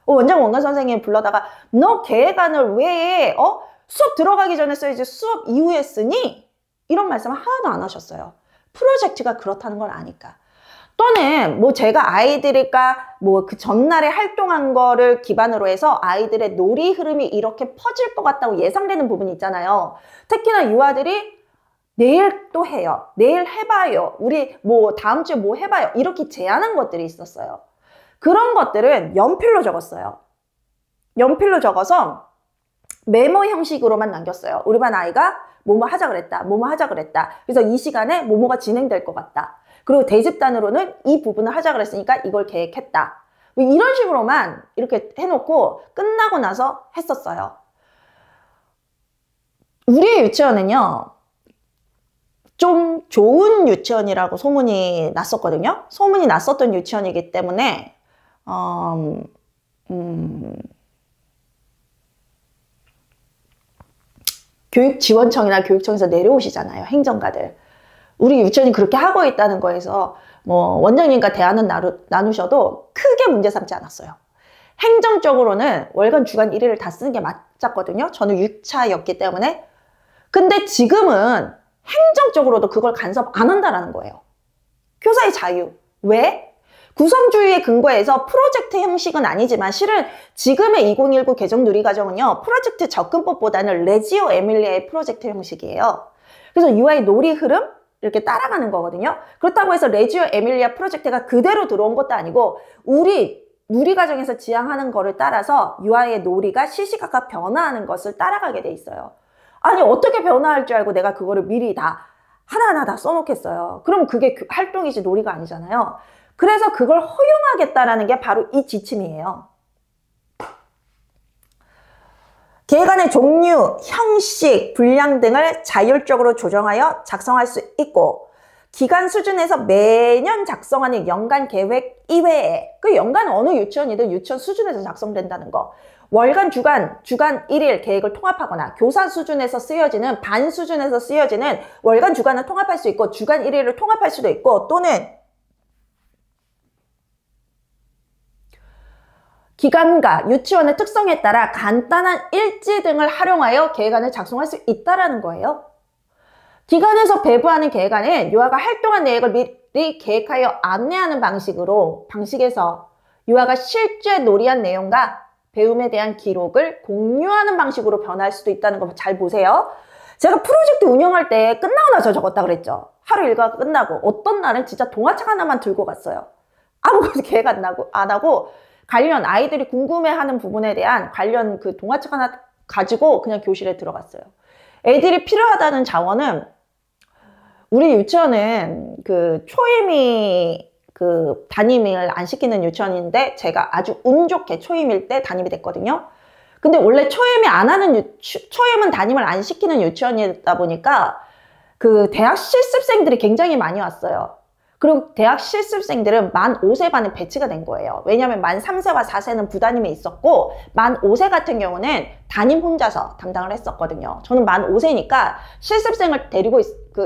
Speaker 1: 원장 원관 선생님이 불러다가 너 계획안을 왜 수업 들어가기 전에 써야지 수업 이후에 쓰니? 이런 말씀을 하나도 안 하셨어요. 프로젝트가 그렇다는 걸 아니까. 또는 뭐 제가 아이들과 뭐 그 전날에 활동한 거를 기반으로 해서 아이들의 놀이 흐름이 이렇게 퍼질 것 같다고 예상되는 부분이 있잖아요. 특히나 유아들이 내일 또 해요. 내일 해봐요. 우리 뭐 다음 주에 뭐 해봐요. 이렇게 제안한 것들이 있었어요. 그런 것들은 연필로 적었어요. 연필로 적어서 메모 형식으로만 남겼어요. 우리 반 아이가 뭐뭐 하자 그랬다. 뭐뭐 하자 그랬다. 그래서 이 시간에 뭐뭐가 진행될 것 같다. 그리고 대집단으로는 이 부분을 하자 그랬으니까 이걸 계획했다. 이런 식으로만 이렇게 해놓고 끝나고 나서 했었어요. 우리 유치원은요. 좀 좋은 유치원이라고 소문이 났었거든요. 소문이 났었던 유치원이기 때문에 교육지원청이나 교육청에서 내려오시잖아요. 행정가들. 우리 유치원이 그렇게 하고 있다는 거에서 뭐 원장님과 대화는 나누셔도 크게 문제 삼지 않았어요. 행정적으로는 월간 주간 1일을 다 쓰는 게 맞았거든요. 저는 6차였기 때문에. 근데 지금은 행정적으로도 그걸 간섭 안 한다라는 거예요. 교사의 자유. 왜? 구성주의에 근거해서 프로젝트 형식은 아니지만 실은 지금의 2019 개정 누리과정은요. 프로젝트 접근법보다는 레지오 에밀리아의 프로젝트 형식이에요. 그래서 유아의 놀이 흐름 이렇게 따라가는 거거든요. 그렇다고 해서 레지오 에밀리아 프로젝트가 그대로 들어온 것도 아니고 우리 누리과정에서 지향하는 거를 따라서 유아의 놀이가 시시각각 변화하는 것을 따라가게 돼 있어요. 아니 어떻게 변화할 줄 알고 내가 그거를 미리 다 하나하나 다 써놓겠어요. 그럼 그게 활동이지 놀이가 아니잖아요. 그래서 그걸 허용하겠다라는 게 바로 이 지침이에요. 계획안의 종류, 형식, 분량 등을 자율적으로 조정하여 작성할 수 있고 기간 수준에서 매년 작성하는 연간 계획 이외에 그 연간 어느 유치원이든 유치원 수준에서 작성된다는 거 월간, 주간 1일 계획을 통합하거나 교사 수준에서 쓰여지는 반 수준에서 쓰여지는 월간, 주간을 통합할 수 있고 주간 1일을 통합할 수도 있고 또는 기간과 유치원의 특성에 따라 간단한 일지 등을 활용하여 계획안을 작성할 수 있다는 거예요. 기관에서 배부하는 계획안은 유아가 활동한 내역을 미리 계획하여 안내하는 방식에서 유아가 실제 놀이한 내용과 배움에 대한 기록을 공유하는 방식으로 변할 수도 있다는 거 잘 보세요. 제가 프로젝트 운영할 때 끝나고 나서 적었다 그랬죠. 하루 일과가 끝나고 어떤 날은 진짜 동화책 하나만 들고 갔어요. 아무것도 계획 안 하고 관련 아이들이 궁금해하는 부분에 대한 관련 그 동화책 하나 가지고 그냥 교실에 들어갔어요. 애들이 필요하다는 자원은 우리 유치원은 그 초임이 그 담임을 안 시키는 유치원인데 제가 아주 운 좋게 초임일 때 담임이 됐거든요. 근데 원래 초임은 담임을 안 시키는 유치원이다 보니까 그 대학 실습생들이 굉장히 많이 왔어요. 그리고 대학 실습생들은 만 5세 반에 배치가 된 거예요. 왜냐하면 만 3세와 4세는 부담임이 있었고 만 5세 같은 경우는 담임 혼자서 담당을 했었거든요. 저는 만 5세니까 실습생을 데리고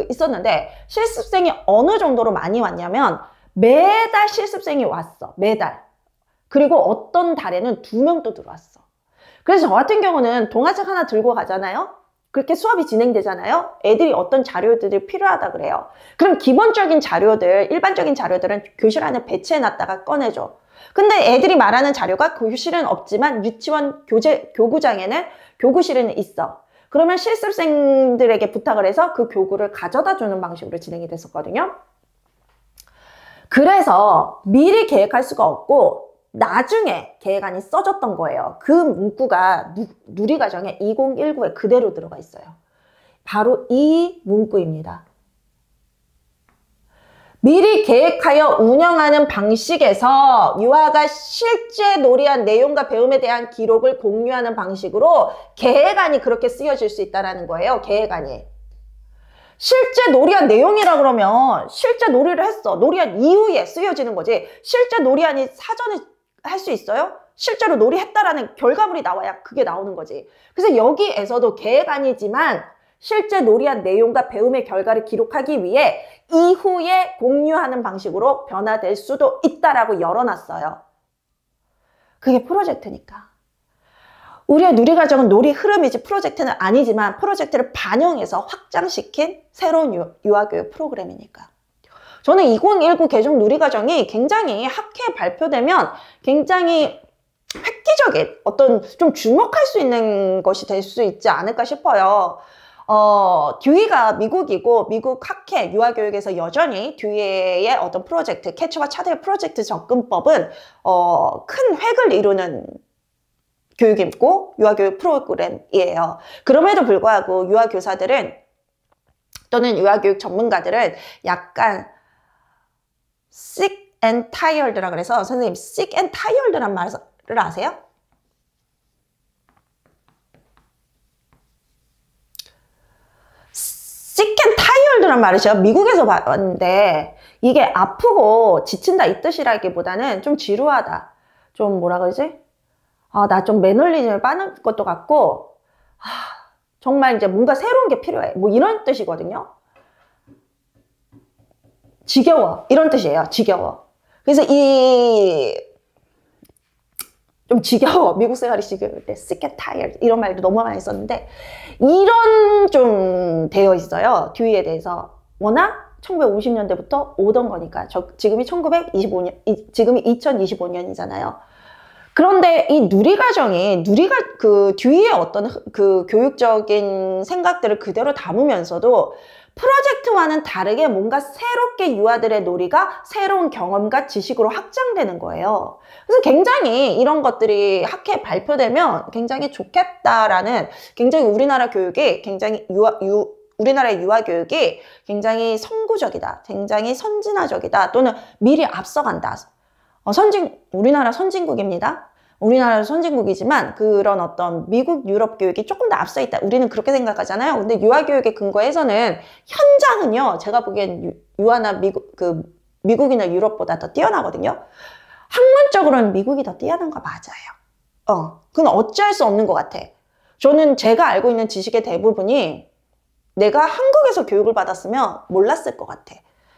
Speaker 1: 있었는데 실습생이 어느 정도로 많이 왔냐면 매달 실습생이 왔어. 매달. 그리고 어떤 달에는 2명 또 들어왔어. 그래서 저 같은 경우는 동화책 하나 들고 가잖아요. 그렇게 수업이 진행되잖아요. 애들이 어떤 자료들이 필요하다 그래요. 그럼 기본적인 자료들, 일반적인 자료들은 교실 안에 배치해놨다가 꺼내줘. 근데 애들이 말하는 자료가 교실은 없지만 유치원 교구장에는 교구실은 있어. 그러면 실습생들에게 부탁을 해서 그 교구를 가져다 주는 방식으로 진행이 됐었거든요. 그래서 미리 계획할 수가 없고 나중에 계획안이 써졌던 거예요. 그 문구가 누리과정에 2019에 그대로 들어가 있어요. 바로 이 문구입니다. 미리 계획하여 운영하는 방식에서 유아가 실제 놀이한 내용과 배움에 대한 기록을 공유하는 방식으로 계획안이 그렇게 쓰여질 수 있다는 거예요. 계획안이. 실제 놀이한 내용이라 그러면 실제 놀이를 했어. 놀이한 이후에 쓰여지는 거지. 실제 놀이안이 사전에 할 수 있어요? 실제로 놀이했다라는 결과물이 나와야 그게 나오는 거지. 그래서 여기에서도 계획안이지만 실제 놀이한 내용과 배움의 결과를 기록하기 위해 이후에 공유하는 방식으로 변화될 수도 있다라고 열어놨어요. 그게 프로젝트니까. 우리의 누리과정은 놀이 흐름이지 프로젝트는 아니지만 프로젝트를 반영해서 확장시킨 새로운 유아교육 프로그램이니까. 저는 2019 개정 누리과정이 굉장히 학회에 발표되면 굉장히 획기적인 어떤 좀 주목할 수 있는 것이 될 수 있지 않을까 싶어요. 듀이가 미국이고 미국 학회 유아교육에서 여전히 듀이의 어떤 프로젝트, 캐치와 차별 프로젝트 접근법은 큰 획을 이루는 교육이고 유아교육 프로그램이에요. 그럼에도 불구하고 유아교사들은 또는 유아교육 전문가들은 약간 sick and tired라 그래서 선생님 sick and tired란 말을 아세요? sick and tired란 말을 제가 미국에서 봤는데 이게 아프고 지친다 이 뜻이라기보다는 좀 지루하다. 좀 뭐라 그러지? 나 좀 매너리즘을 빠는 것도 같고 정말 이제 뭔가 새로운 게 필요해. 뭐 이런 뜻이거든요. 지겨워. 이런 뜻이에요. 지겨워. 그래서 좀 지겨워. 미국 생활이 지겨울 때 sick and tired 이런 말도 너무 많이 썼는데 이런 좀 되어 있어요. 듀이에 대해서. 워낙 1950년대부터 오던 거니까. 지금이 1925년, 지금이 2025년이잖아요. 그런데 이 누리과정이 듀이의 어떤 그 교육적인 생각들을 그대로 담으면서도 프로젝트와는 다르게 뭔가 새롭게 유아들의 놀이가 새로운 경험과 지식으로 확장되는 거예요. 그래서 굉장히 이런 것들이 학회에 발표되면 굉장히 좋겠다라는, 굉장히 우리나라 교육이 굉장히 우리나라의 유아 교육이 굉장히 선구적이다, 굉장히 선진화적이다, 또는 미리 앞서간다. 우리나라 선진국입니다. 우리나라도 선진국이지만 그런 어떤 미국, 유럽 교육이 조금 더 앞서 있다. 우리는 그렇게 생각하잖아요. 근데 유아교육의 근거에서는 현장은요, 제가 보기엔 유아나 미국이나 유럽보다 더 뛰어나거든요. 학문적으로는 미국이 더 뛰어난 거 맞아요. 그건 어찌할 수 없는 것 같아. 저는 제가 알고 있는 지식의 대부분이 내가 한국에서 교육을 받았으면 몰랐을 것 같아.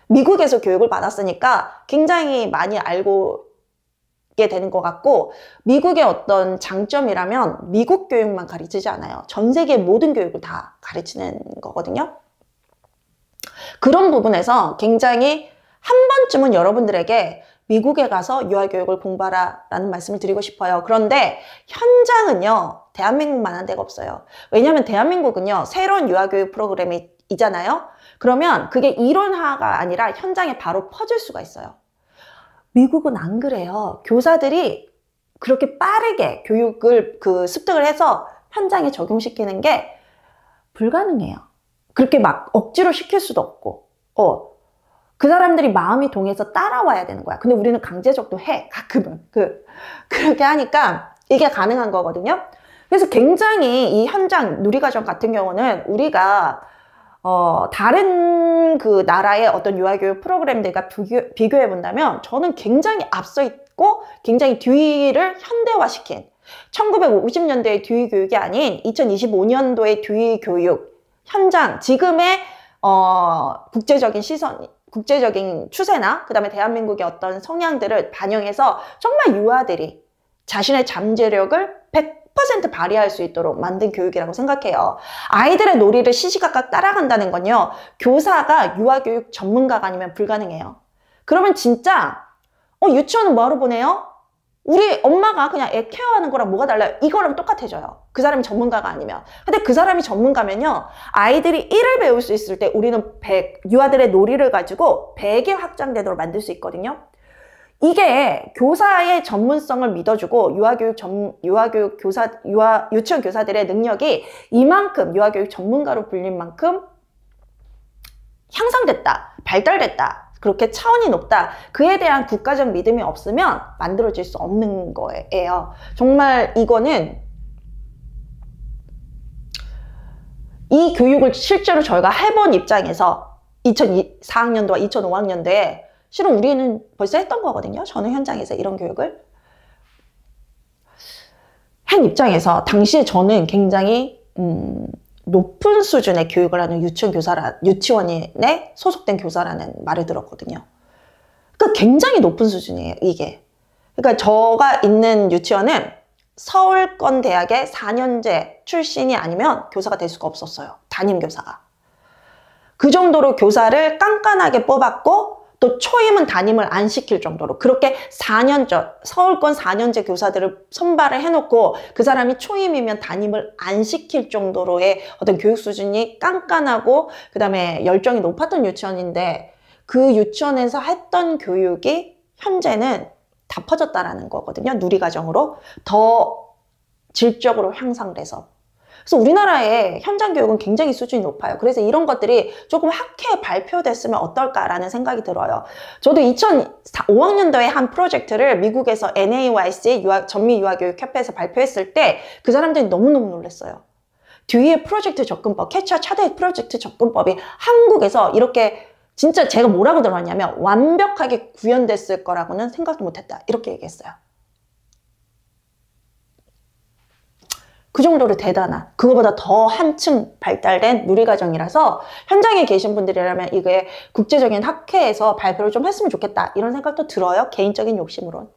Speaker 1: 미국에서 교육을 받았으니까 굉장히 많이 알고 되는 것 같고, 미국의 어떤 장점이라면 미국 교육만 가르치지 않아요. 전 세계 모든 교육을 다 가르치는 거거든요. 그런 부분에서 굉장히 한 번쯤은 여러분들에게 미국에 가서 유아교육을 공부하라 라는 말씀을 드리고 싶어요. 그런데 현장은요, 대한민국만한 데가 없어요. 왜냐하면 대한민국은요, 새로운 유아교육 프로그램이 있잖아요. 그러면 그게 이론화가 아니라 현장에 바로 퍼질 수가 있어요. 미국은 안 그래요. 교사들이 그렇게 빠르게 교육을 습득을 해서 현장에 적용시키는 게 불가능해요. 그렇게 막 억지로 시킬 수도 없고, 그 사람들이 마음이 동해서 따라와야 되는 거야. 근데 우리는 강제적도 해, 가끔은. 그렇게 하니까 이게 가능한 거거든요. 그래서 굉장히 이 현장 누리과정 같은 경우는 우리가 다른 그 나라의 어떤 유아교육 프로그램들과 비교해 본다면 저는 굉장히 앞서 있고 굉장히 듀이를 현대화시킨 1950년대의 듀이 교육이 아닌 2025년도의 듀이 교육 현장, 지금의 국제적인 시선, 국제적인 추세나 그 다음에 대한민국의 어떤 성향들을 반영해서 정말 유아들이 자신의 잠재력을 100% 발휘할 수 있도록 만든 교육이라고 생각해요. 아이들의 놀이를 시시각각 따라간다는 건요, 교사가 유아교육 전문가가 아니면 불가능해요. 그러면 진짜 유치원은 뭐하러 보내요? 우리 엄마가 그냥 애 케어하는 거랑 뭐가 달라요? 이거랑 똑같아져요. 그 사람이 전문가가 아니면. 근데 그 사람이 전문가면요, 아이들이 1을 배울 수 있을 때 우리는 100, 유아들의 놀이를 가지고 100에 확장되도록 만들 수 있거든요. 이게 교사의 전문성을 믿어주고 유치원 교사들의 능력이 이만큼 유아교육 전문가로 불린 만큼 향상됐다, 발달됐다, 그렇게 차원이 높다, 그에 대한 국가적 믿음이 없으면 만들어질 수 없는 거예요. 정말 이거는 이 교육을 실제로 저희가 해본 입장에서 2004학년도와 2005학년도에 실은 우리는 벌써 했던 거거든요. 저는 현장에서 이런 교육을 한 입장에서 당시에 저는 굉장히 높은 수준의 교육을 하는 유치원에 소속된 교사라는 말을 들었거든요. 그러니까 굉장히 높은 수준이에요, 이게. 그러니까 저가 있는 유치원은 서울권 대학의 4년제 출신이 아니면 교사가 될 수가 없었어요. 담임 교사가. 그 정도로 교사를 깐깐하게 뽑았고, 또 초임은 담임을 안 시킬 정도로 그렇게 4년제, 서울권 4년제 교사들을 선발을 해놓고 그 사람이 초임이면 담임을 안 시킬 정도로의 어떤 교육 수준이 깐깐하고 그 다음에 열정이 높았던 유치원인데, 그 유치원에서 했던 교육이 현재는 다 퍼졌다라는 거거든요. 누리과정으로 더 질적으로 향상돼서. 그래서 우리나라의 현장 교육은 굉장히 수준이 높아요. 그래서 이런 것들이 조금 학회에 발표됐으면 어떨까라는 생각이 들어요. 저도 2005학년도에 한 프로젝트를 미국에서 NAYC 전미유아교육협회에서 발표했을 때 그 사람들이 너무너무 놀랐어요. 뒤에 프로젝트 접근법, 캐치와 차대 프로젝트 접근법이 한국에서 이렇게 진짜 제가 뭐라고 들었냐면 완벽하게 구현됐을 거라고는 생각도 못했다, 이렇게 얘기했어요. 그 정도로 대단한, 그거보다 더 한층 발달된 누리과정이라서 현장에 계신 분들이라면 이게 국제적인 학회에서 발표를 좀 했으면 좋겠다, 이런 생각도 들어요. 개인적인 욕심으론.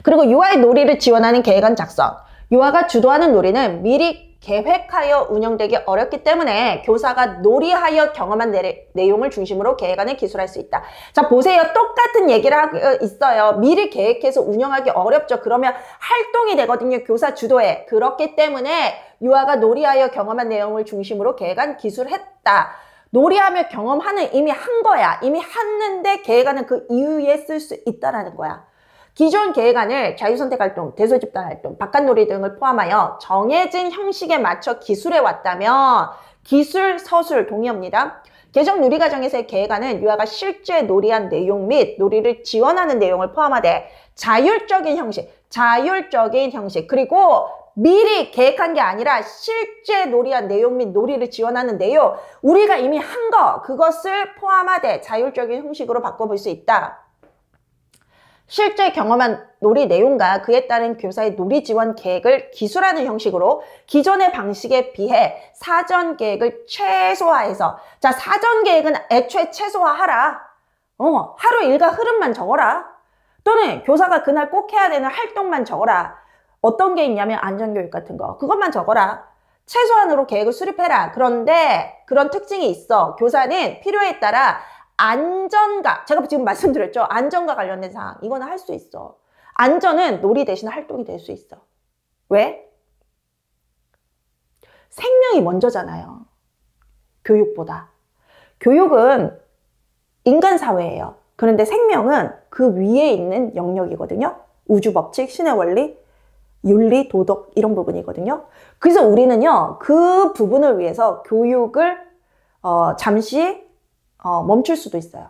Speaker 1: 그리고 유아의 놀이를 지원하는 계획안 작성. 유아가 주도하는 놀이는 미리 계획하여 운영되기 어렵기 때문에 교사가 놀이하여 경험한 내용을 중심으로 계획안을 기술할 수 있다. 자, 보세요. 똑같은 얘기를 하고 있어요. 미리 계획해서 운영하기 어렵죠. 그러면 활동이 되거든요. 교사 주도에. 그렇기 때문에 유아가 놀이하여 경험한 내용을 중심으로 계획안 기술했다. 놀이하며 경험하는 이미 한 거야. 이미 했는데 계획안은 그 이후에 쓸 수 있다라는 거야. 기존 계획안을 자유선택활동, 대소집단활동, 바깥놀이 등을 포함하여 정해진 형식에 맞춰 기술해 왔다면 기술, 서술 동의합니다. 개정 누리과정에서의 계획안은 유아가 실제 놀이한 내용 및 놀이를 지원하는 내용을 포함하되 자율적인 형식, 그리고 미리 계획한 게 아니라 실제 놀이한 내용 및 놀이를 지원하는 내용, 우리가 이미 한 거, 그것을 포함하되 자율적인 형식으로 바꿔볼 수 있다. 실제 경험한 놀이 내용과 그에 따른 교사의 놀이 지원 계획을 기술하는 형식으로 기존의 방식에 비해 사전 계획을 최소화해서, 자, 사전 계획은 애초에 최소화하라. 하루 일과 흐름만 적어라. 또는 교사가 그날 꼭 해야 되는 활동만 적어라. 어떤 게 있냐면 안전교육 같은 거, 그것만 적어라. 최소한으로 계획을 수립해라. 그런데 그런 특징이 있어. 교사는 필요에 따라 안전과, 제가 지금 말씀드렸죠. 안전과 관련된 사항, 이거는 할 수 있어. 안전은 놀이 대신 활동이 될 수 있어. 왜? 생명이 먼저잖아요. 교육보다. 교육은 인간 사회예요. 그런데 생명은 그 위에 있는 영역이거든요. 우주 법칙, 신의 원리, 윤리, 도덕, 이런 부분이거든요. 그래서 우리는요, 그 부분을 위해서 교육을 잠시 멈출 수도 있어요.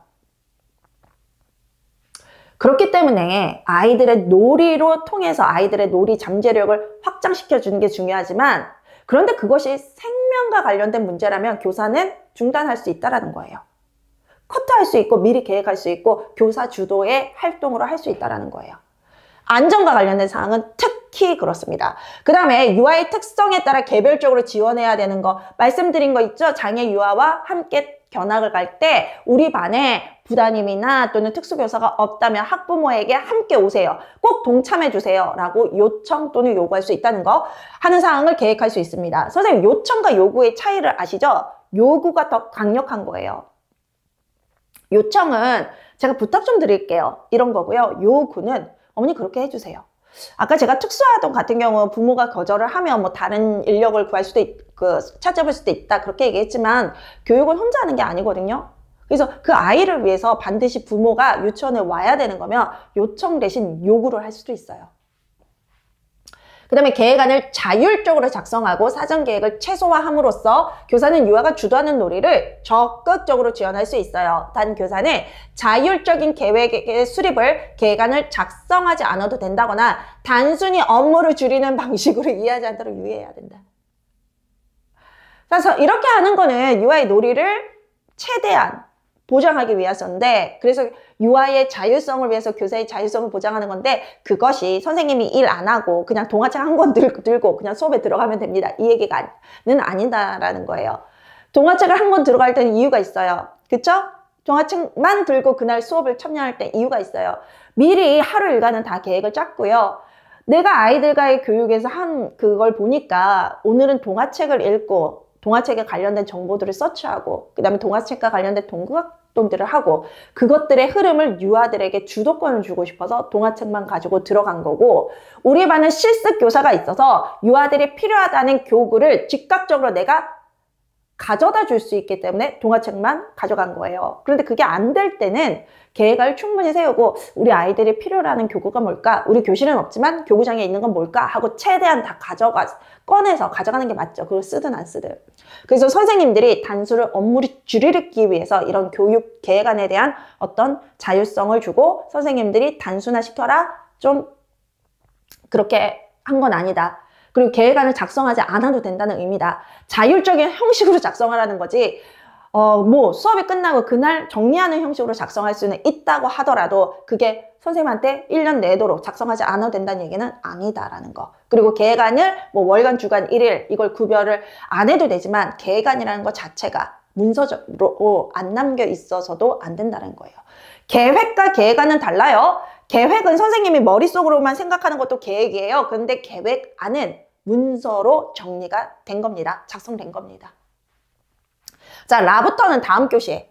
Speaker 1: 그렇기 때문에 아이들의 놀이로 통해서 아이들의 놀이 잠재력을 확장시켜 주는 게 중요하지만, 그런데 그것이 생명과 관련된 문제라면 교사는 중단할 수 있다는 거예요. 커트할 수 있고 미리 계획할 수 있고 교사 주도의 활동으로 할 수 있다는 거예요. 안전과 관련된 사항은 특히 그렇습니다. 그 다음에 유아의 특성에 따라 개별적으로 지원해야 되는 거 말씀드린 거 있죠? 장애 유아와 함께 견학을 갈 때 우리 반에 부담임이나 또는 특수교사가 없다면 학부모에게 함께 오세요. 꼭 동참해 주세요. 라고 요청 또는 요구할 수 있다는 거 하는 사항을 계획할 수 있습니다. 선생님, 요청과 요구의 차이를 아시죠? 요구가 더 강력한 거예요. 요청은 제가 부탁 좀 드릴게요. 이런 거고요. 요구는 어머니 그렇게 해주세요. 아까 제가 특수아동 같은 경우 부모가 거절을 하면 뭐 다른 인력을 구할 수도 찾아볼 수도 있다 그렇게 얘기했지만 교육은 혼자 하는 게 아니거든요. 그래서 그 아이를 위해서 반드시 부모가 유치원에 와야 되는 거면 요청 대신 요구를 할 수도 있어요. 그 다음에 계획안을 자율적으로 작성하고 사전계획을 최소화함으로써 교사는 유아가 주도하는 놀이를 적극적으로 지원할 수 있어요. 단 교사는 자율적인 계획의 수립을 계획안을 작성하지 않아도 된다거나 단순히 업무를 줄이는 방식으로 이해하지 않도록 유의해야 된다. 그래서 이렇게 하는 거는 유아의 놀이를 최대한 보장하기 위해서인데, 그래서 유아의 자율성을 위해서 교사의 자율성을 보장하는 건데, 그것이 선생님이 일 안 하고 그냥 동화책 한 권 들고 그냥 수업에 들어가면 됩니다. 이 얘기는 아니다라는 거예요. 동화책을 한 권 들어갈 때는 이유가 있어요. 그쵸? 동화책만 들고 그날 수업을 참여할 때 이유가 있어요. 미리 하루 일과는 다 계획을 짰고요. 내가 아이들과의 교육에서 한 그걸 보니까 오늘은 동화책을 읽고 동화책에 관련된 정보들을 서치하고 그 다음에 동화책과 관련된 동극활동들을 하고 그것들의 흐름을 유아들에게 주도권을 주고 싶어서 동화책만 가지고 들어간 거고, 우리 반은 실습 교사가 있어서 유아들이 필요하다는 교구를 즉각적으로 내가 가져다 줄 수 있기 때문에 동화책만 가져간 거예요. 그런데 그게 안 될 때는 계획을 충분히 세우고 우리 아이들이 필요로 하는 교구가 뭘까? 우리 교실은 없지만 교구장에 있는 건 뭘까? 하고 최대한 다 꺼내서 가져가는 게 맞죠. 그걸 쓰든 안 쓰든. 그래서 선생님들이 단수를 업무를 줄이기 위해서 이런 교육 계획안에 대한 어떤 자율성을 주고 선생님들이 단순화 시켜라? 좀 그렇게 한 건 아니다. 그리고 계획안을 작성하지 않아도 된다는 의미다. 자율적인 형식으로 작성하라는 거지, 뭐 수업이 끝나고 그날 정리하는 형식으로 작성할 수는 있다고 하더라도 그게 선생님한테 1년 내도록 작성하지 않아도 된다는 얘기는 아니다라는 거. 그리고 계획안을 뭐 월간, 주간, 일일 이걸 구별을 안 해도 되지만 계획안이라는 것 자체가 문서적으로 안 남겨 있어서도 안 된다는 거예요. 계획과 계획안은 달라요. 계획은 선생님이 머릿속으로만 생각하는 것도 계획이에요. 그런데 계획안은 문서로 정리가 된 겁니다. 작성된 겁니다. 자, 라부터는 다음 교시에